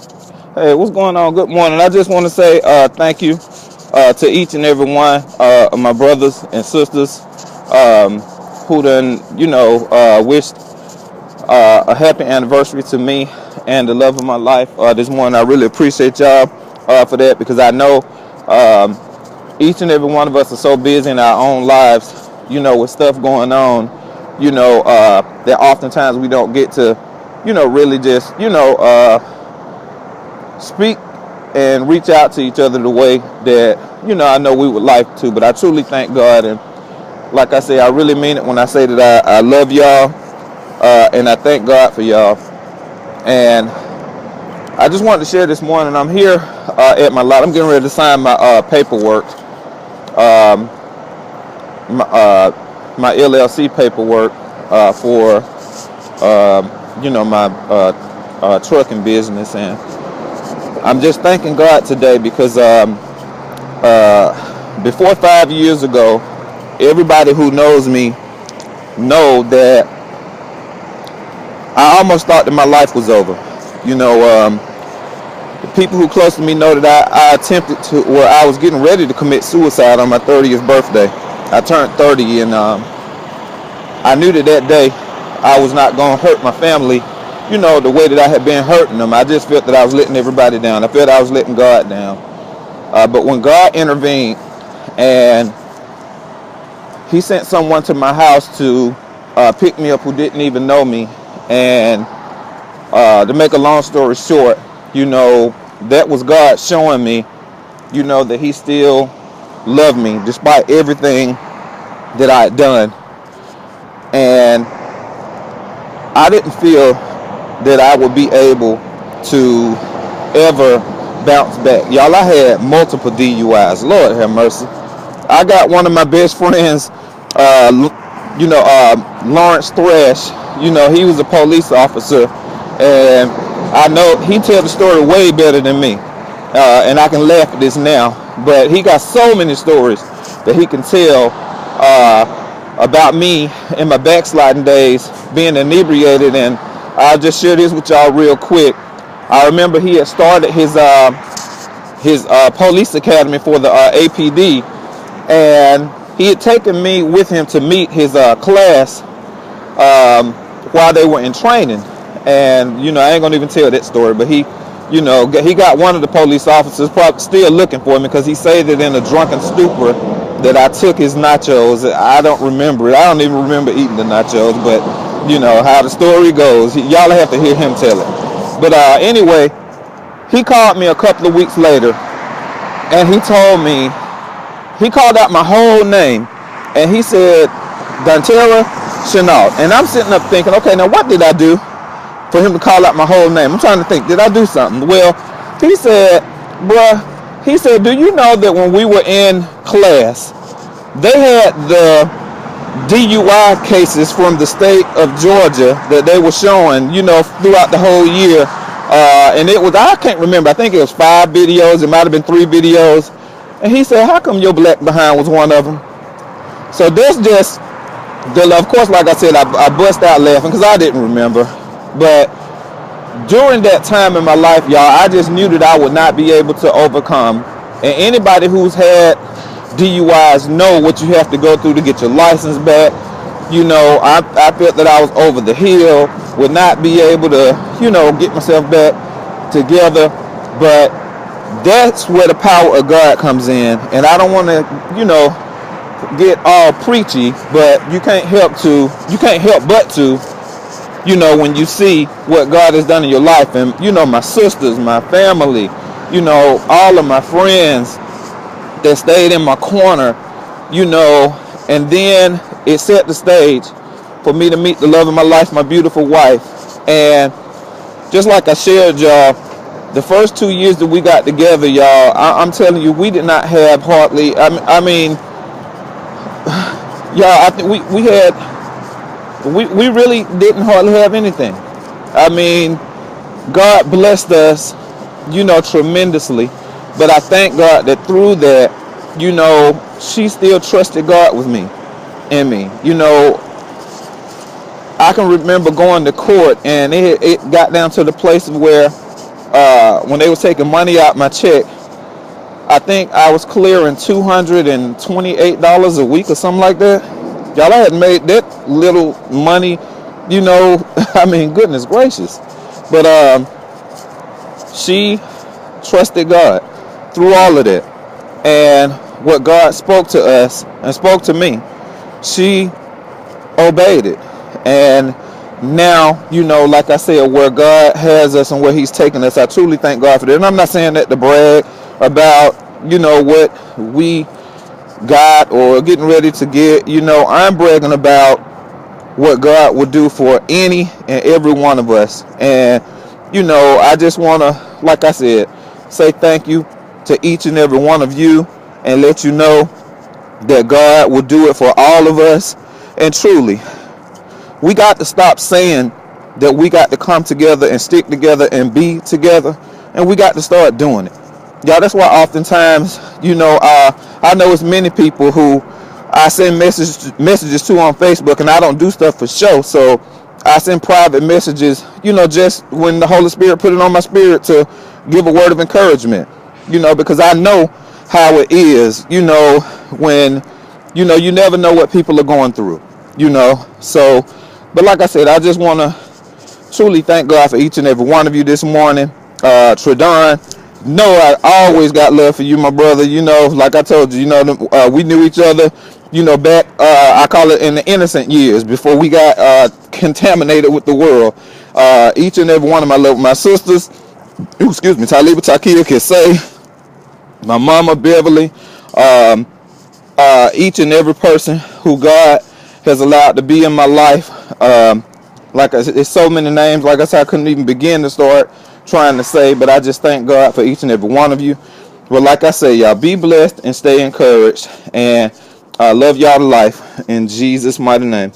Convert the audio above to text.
Hey, what's going on? Good morning. I just want to say thank you to each and every one of my brothers and sisters um, who done, wished a happy anniversary to me and the love of my life this morning. I really appreciate y'all for that because I know um, each and every one of us are so busy in our own lives, with stuff going on, that oftentimes we don't get to, really just, speak and reach out to each other the way that I know we would like to. But I truly thank God, and like I say, I really mean it when I say that I love y'all, and I thank God for y'all. And I just wanted to share this morning. I'm here at my lot. I'm getting ready to sign my paperwork, um, my LLC paperwork for my trucking business, and I'm just thanking God today because before 5 years ago, everybody who knows me know that I almost thought that my life was over. You know, the people who close to me know that I attempted to, or I was getting ready to commit suicide on my 30th birthday. I turned 30, and I knew that that day I was not going to hurt my family, the way that I had been hurting them. I just felt that I was letting everybody down. I felt I was letting God down. But when God intervened and He sent someone to my house to pick me up who didn't even know me, and to make a long story short, that was God showing me, that He still loved me despite everything that I had done. And I didn't feel that I would be able to ever bounce back. Y'all, I had multiple DUIs. Lord have mercy. I got one of my best friends, Lawrence Thrash. He was a police officer, and I know he tells the story way better than me. And I can laugh at this now, but he got so many stories that he can tell about me in my backsliding days, being inebriated. And I'll just share this with y'all real quick. I remember he had started his police academy for the APD, and he had taken me with him to meet his class while they were in training. And I ain't gonna even tell that story, but he got one of the police officers probably still looking for me because he said that in a drunken stupor that I took his nachos. I don't remember it. I don't even remember eating the nachos, but how the story goes. Y'all have to hear him tell it. But anyway, he called me a couple of weeks later, and he told me, he called out my whole name, and he said, Donterra Chenault. And I'm sitting up thinking, okay, now what did I do for him to call out my whole name? I'm trying to think, did I do something? Well, he said, he said, do you know that when we were in class, they had the DUI cases from the state of Georgia that they were showing, throughout the whole year. And it was, I can't remember, I think it was 5 videos, it might have been 3 videos. And he said, how come your black behind was one of them? So that's just, of course, like I said, I bust out laughing because I didn't remember. But during that time in my life, y'all, I just knew that I would not be able to overcome. And anybody who's had DUIs know what you have to go through to get your license back. I felt that I was over the hill, would not be able to, get myself back together. But that's where the power of God comes in. And I don't want to, get all preachy, but you can't help but to, when you see what God has done in your life. And, my sisters, my family, all of my friends that stayed in my corner, and then it set the stage for me to meet the love of my life, my beautiful wife. And just like I shared, y'all, the first 2 years that we got together, y'all, I'm telling you, we did not have hardly, I mean, y'all, I think we really didn't hardly have anything. I mean, God blessed us, tremendously. But I thank God that through that, she still trusted God with me and me. I can remember going to court, and it got down to the place where when they was taking money out my check, I think I was clearing $228 a week or something like that. Y'all, I had made that little money, I mean, goodness gracious. But she trusted God through all of that. And what God spoke to us and spoke to me, she obeyed it. And now, like I said, where God has us and where he's taking us, I truly thank God for that. And I'm not saying that to brag about, what we got or getting ready to get. I'm bragging about what God will do for any and every one of us. And, I just want to, like I said, say thank you to each and every one of you and let you know that God will do it for all of us. And truly, we got to stop saying that we got to come together and stick together and be together, and we got to start doing it. Y'all, that's why oftentimes, I know it's many people who I send messages to on Facebook, and I don't do stuff for show. So I send private messages, just when the Holy Spirit put it on my spirit to give a word of encouragement, because I know how it is, when, you never know what people are going through, So, but like I said, I just want to truly thank God for each and every one of you this morning. Tredon, I always got love for you, my brother. Like I told you, we knew each other, back, I call it in the innocent years before we got contaminated with the world. Each and every one of my sisters, excuse me, Taliba, Takia, Kisay, my mama, Beverly, each and every person who God has allowed to be in my life. Like I said, there's so many names, like I said, I couldn't even begin to start trying to say, but I just thank God for each and every one of you. Well, like I say, y'all be blessed and stay encouraged, and I love y'all to life in Jesus' mighty name.